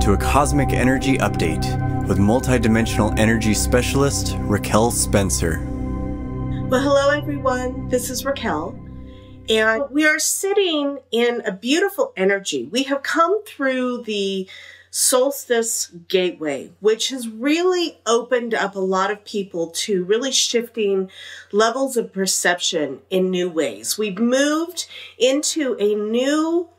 to a cosmic energy update with multidimensional energy specialist Raquel Spencer. Well, hello everyone, this is Raquel, and we are sitting in a beautiful energy. We have come through the Solstice Gateway, which has really opened up a lot of people to really shifting levels of perception in new ways. We've moved into a new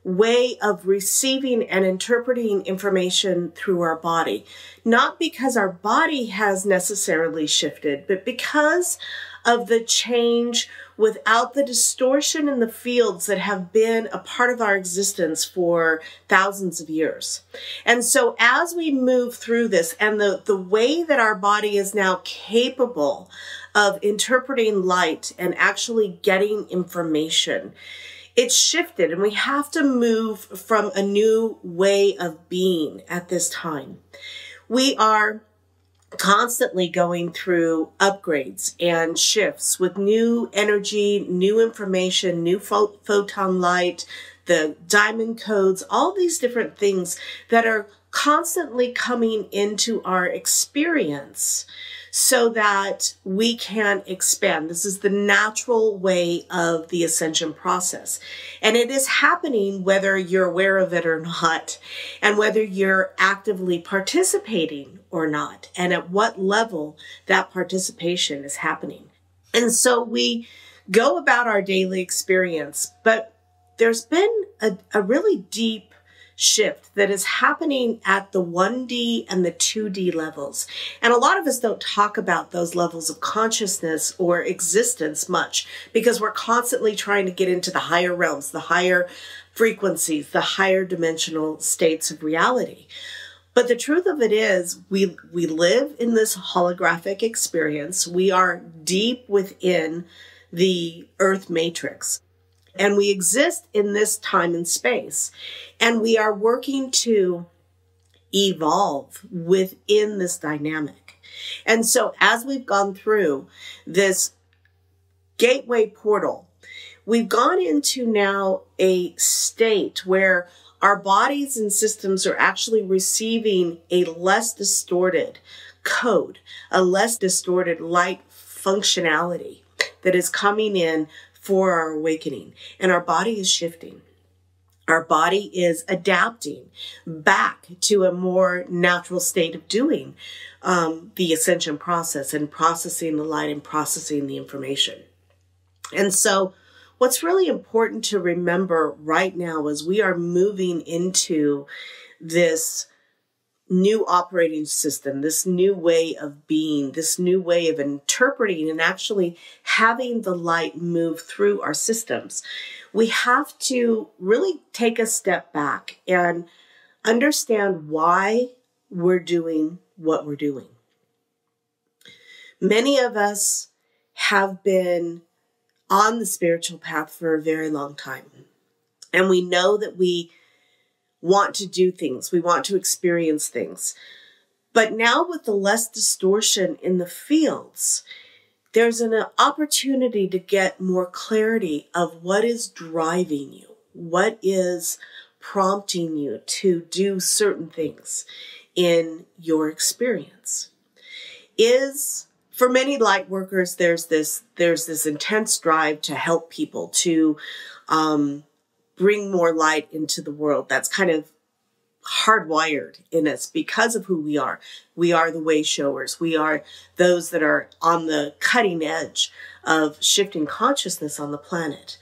way of receiving and interpreting information through our body. Not because our body has necessarily shifted, but because of the change without the distortion in the fields that have been a part of our existence for thousands of years. And so as we move through this and the way that our body is now capable of interpreting light and actually getting information, it's shifted, and we have to move from a new way of being at this time. We are constantly going through upgrades and shifts with new energy, new information, new photon light, the diamond codes, all these different things that are constantly coming into our experience so that we can expand. This is the natural way of the ascension process. And it is happening whether you're aware of it or not, and whether you're actively participating or not, and at what level that participation is happening. And so we go about our daily experience, but there's been a really deep shift that is happening at the 1D and the 2D levels. And a lot of us don't talk about those levels of consciousness or existence much because we're constantly trying to get into the higher realms, the higher frequencies, the higher dimensional states of reality. But the truth of it is we live in this holographic experience. We are deep within the Earth matrix. And we exist in this time and space. And we are working to evolve within this dynamic. And so as we've gone through this gateway portal, we've gone into now a state where our bodies and systems are actually receiving a less distorted code, a less distorted light functionality that is coming in for our awakening. And our body is shifting. Our body is adapting back to a more natural state of doing the ascension process and processing the light and processing the information. And so what's really important to remember right now is we are moving into this new operating system, this new way of being, this new way of interpreting and actually having the light move through our systems. We have to really take a step back and understand why we're doing what we're doing. Many of us have been on the spiritual path for a very long time, and we know that we want to do things. We want to experience things. But now with the less distortion in the fields, there's an opportunity to get more clarity of what is driving you, what is prompting you to do certain things in your experience. For many light workers, there's this intense drive to help people, to bring more light into the world. That's kind of hardwired in us because of who we are. We are the way showers. We are those that are on the cutting edge of shifting consciousness on the planet.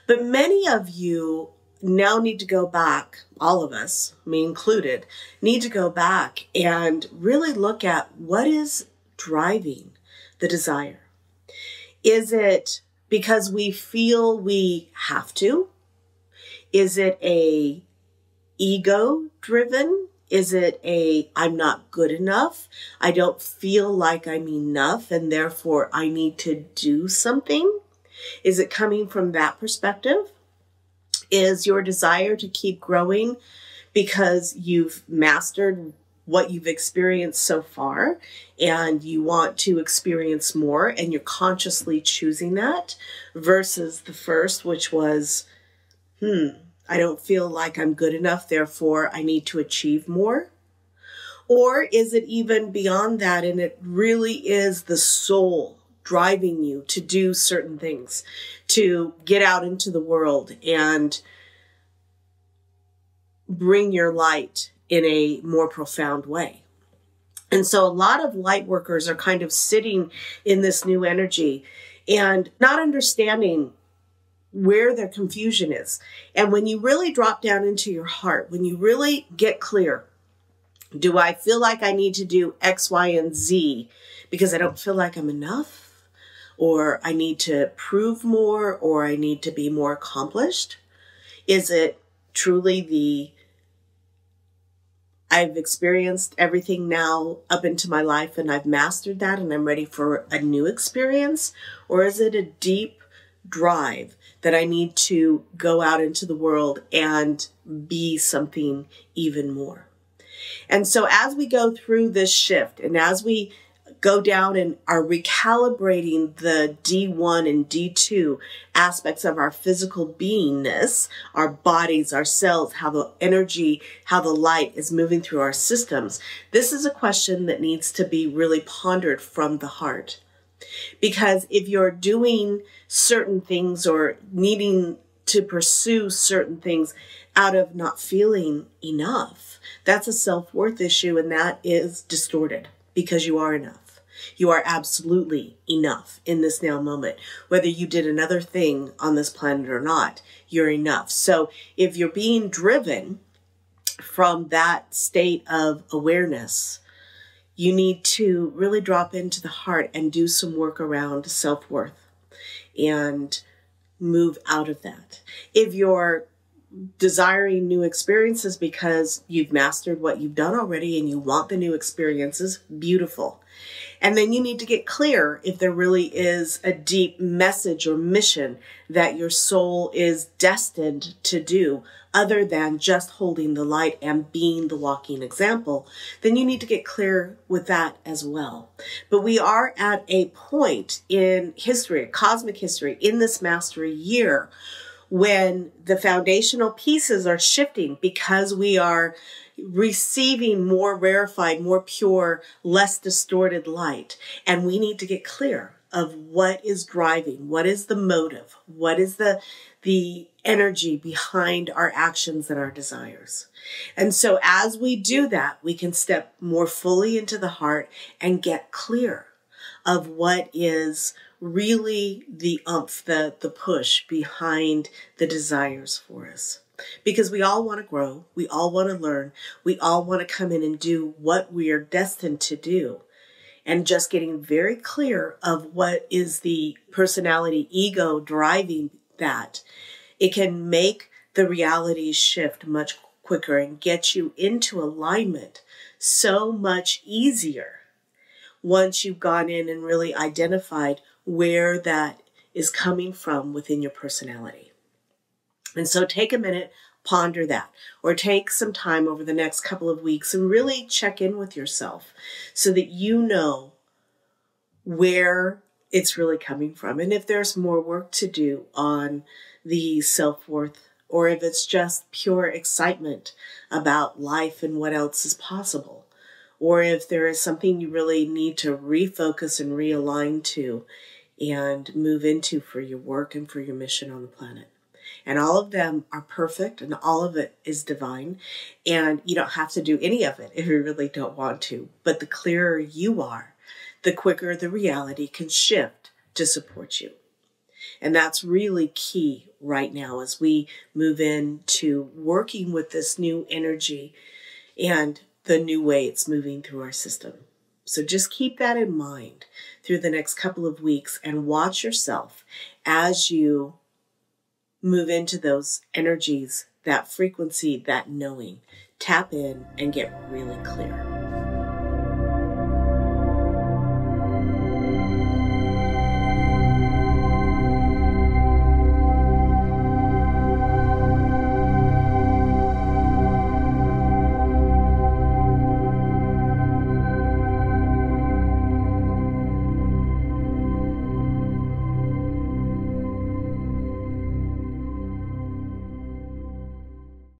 But many of you now need to go back, all of us, me included, need to go back and really look at what is driving the desire. Is it because we feel we have to? Is it a ego driven? Is it I'm not good enough? I don't feel like I'm enough and therefore I need to do something? Is it coming from that perspective? Is your desire to keep growing because you've mastered what you've experienced so far and you want to experience more and you're consciously choosing that versus the first, which was, I don't feel like I'm good enough, therefore I need to achieve more? Or is it even beyond that, and it really is the soul driving you to do certain things, to get out into the world and bring your light in a more profound way? And so a lot of light workers are kind of sitting in this new energy and not understanding where their confusion is. And when you really drop down into your heart, when you really get clear, do I feel like I need to do X, Y, and Z because I don't feel like I'm enough? Or I need to prove more, or I need to be more accomplished? Is it truly I've experienced everything now up into my life and I've mastered that and I'm ready for a new experience? Or is it a deep drive that I need to go out into the world and be something even more? And so as we go through this shift and as we go down and are recalibrating the D1 and D2 aspects of our physical beingness, our bodies, our cells, how the energy, how the light is moving through our systems, this is a question that needs to be really pondered from the heart. Because if you're doing certain things or needing to pursue certain things out of not feeling enough, that's a self-worth issue, and that is distorted because you are enough. You are absolutely enough in this now moment. Whether you did another thing on this planet or not, you're enough. So if you're being driven from that state of awareness, you need to really drop into the heart and do some work around self-worth and move out of that. If you're desiring new experiences because you've mastered what you've done already and you want the new experiences, beautiful. And then you need to get clear if there really is a deep message or mission that your soul is destined to do other than just holding the light and being the walking example. Then you need to get clear with that as well. But we are at a point in history, cosmic history, in this mastery year, when the foundational pieces are shifting because we are receiving more rarefied, more pure, less distorted light. And we need to get clear of what is driving, what is the motive, what is the energy behind our actions and our desires. And so as we do that, we can step more fully into the heart and get clear of what is really the oomph, the push behind the desires for us. Because we all want to grow, we all want to learn, we all want to come in and do what we are destined to do. And just getting very clear of what is the personality ego driving that, it can make the reality shift much quicker and get you into alignment so much easier once you've gone in and really identified where that is coming from within your personality. And so take a minute, ponder that, or take some time over the next couple of weeks and really check in with yourself so that you know where it's really coming from. And if there's more work to do on the self-worth, or if it's just pure excitement about life and what else is possible, or if there is something you really need to refocus and realign to and move into for your work and for your mission on the planet. And all of them are perfect and all of it is divine. And you don't have to do any of it if you really don't want to. But the clearer you are, the quicker the reality can shift to support you. And that's really key right now as we move into working with this new energy and the new way it's moving through our system. So just keep that in mind through the next couple of weeks and watch yourself as you move into those energies, that frequency, that knowing. Tap in and get really clear.